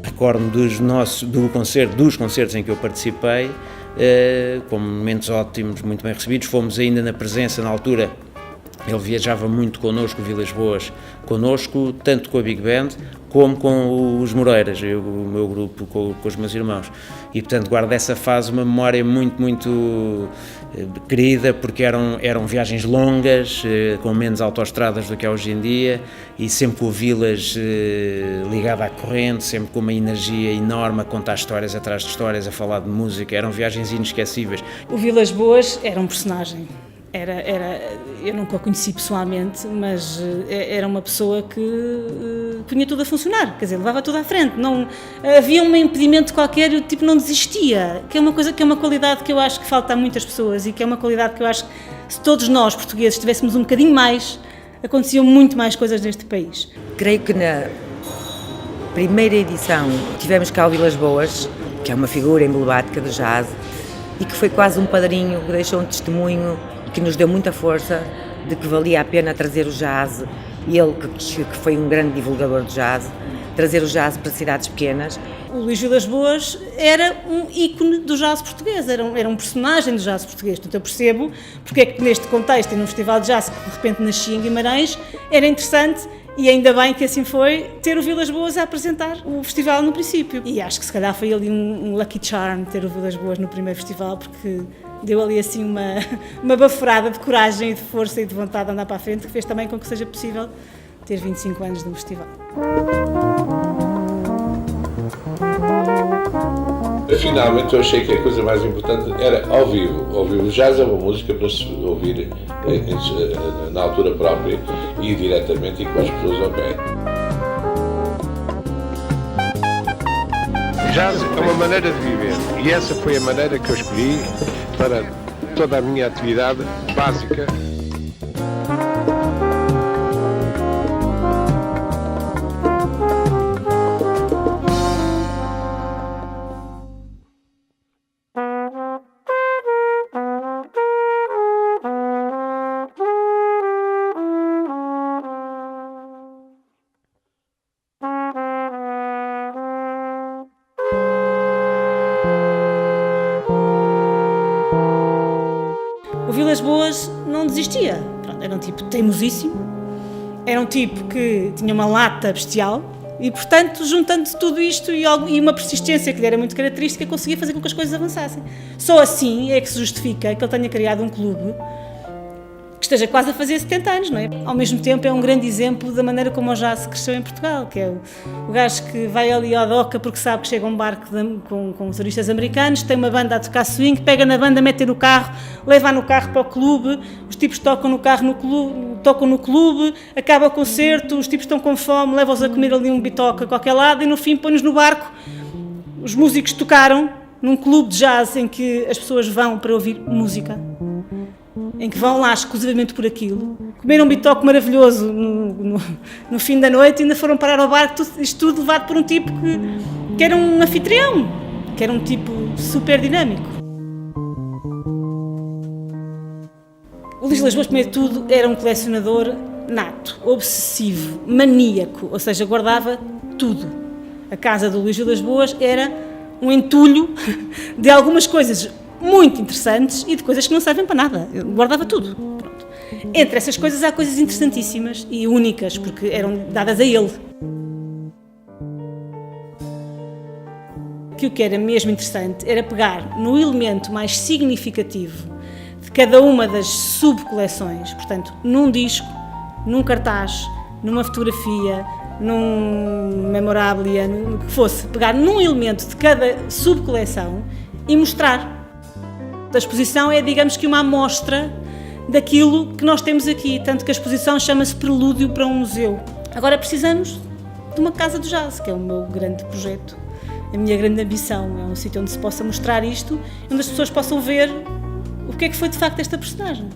Recordo-me dos concertos em que eu participei, com momentos ótimos, muito bem recebidos. Fomos ainda na presença, na altura, ele viajava muito connosco, o Vilas Boas connosco, tanto com a Big Band como com os Moreiras, o meu grupo com os meus irmãos. E, portanto, guardo dessa fase uma memória muito querida, porque eram viagens longas, com menos autoestradas do que há hoje em dia, e sempre com o Vilas ligado à corrente, sempre com uma energia enorme a contar histórias atrás de histórias, a falar de música. Eram viagens inesquecíveis. O Vilas Boas era um personagem. Eu nunca o conheci pessoalmente, mas era uma pessoa que punha tudo a funcionar, quer dizer, levava tudo à frente, não havia um impedimento qualquer, o tipo não desistia, que é uma qualidade que eu acho que falta a muitas pessoas e que é uma qualidade que eu acho que se todos nós, portugueses, tivéssemos um bocadinho mais, aconteciam muito mais coisas neste país. Creio que na primeira edição tivemos cá o Vilas Boas, que é uma figura emblemática do jazz e que foi quase um padrinho, que deixou um testemunho que nos deu muita força de que valia a pena trazer o jazz, e ele que foi um grande divulgador de jazz, trazer o jazz para cidades pequenas. O Luís Vilas Boas era um ícone do jazz português, era um personagem do jazz português, portanto eu percebo porque é que neste contexto e num festival de jazz que de repente nascia em Guimarães, era interessante, e ainda bem que assim foi, ter o Vilas Boas a apresentar o festival no princípio. E acho que se calhar foi ali um lucky charm ter o Vilas Boas no primeiro festival, porque deu ali assim uma baforada de coragem e de força e de vontade de andar para a frente, que fez também com que seja possível ter 25 anos de um festival. Finalmente eu achei que a coisa mais importante era ao vivo. O jazz é uma música para se ouvir na altura própria e diretamente e com as pessoas ao pé. Jazz é uma maneira de viver e essa foi a maneira que eu escolhi para toda a minha atividade básica. O Vilas Boas não desistia, era um tipo teimosíssimo, era um tipo que tinha uma lata bestial e, portanto, juntando tudo isto e uma persistência que lhe era muito característica, conseguia fazer com que as coisas avançassem. Só assim é que se justifica que ele tenha criado um clube que esteja quase a fazer 70 anos, não é? Ao mesmo tempo é um grande exemplo da maneira como o jazz cresceu em Portugal, que é o gajo que vai ali à doca porque sabe que chega um barco com turistas americanos, tem uma banda a tocar swing, pega na banda, mete no carro, leva no carro para o clube, os tipos tocam no clube, acaba o concerto, os tipos estão com fome, leva-os a comer ali um bitoque a qualquer lado e no fim põe-nos no barco. Os músicos tocaram num clube de jazz em que as pessoas vão para ouvir música, em que vão lá exclusivamente por aquilo, comeram um bitoque maravilhoso no fim da noite e ainda foram parar ao barco, isto tudo levado por um tipo que era um anfitrião, que era um tipo super dinâmico. O Luís Vilas Boas, primeiro de tudo, era um colecionador nato, obsessivo, maníaco, ou seja, guardava tudo. A casa do Luís Vilas Boas era um entulho de algumas coisas muito interessantes e de coisas que não servem para nada. Eu guardava tudo. Pronto. Entre essas coisas há coisas interessantíssimas e únicas, porque eram dadas a ele. Que o que era mesmo interessante era pegar no elemento mais significativo de cada uma das subcoleções, portanto, num disco, num cartaz, numa fotografia, num memorabilia, no que fosse, pegar num elemento de cada subcoleção e mostrar. A exposição é, digamos que, uma amostra daquilo que nós temos aqui, tanto que a exposição chama-se Prelúdio para um Museu. Agora precisamos de uma casa do jazz, que é o meu grande projeto, a minha grande ambição. É um sítio onde se possa mostrar isto, onde as pessoas possam ver o que é que foi de facto esta personagem.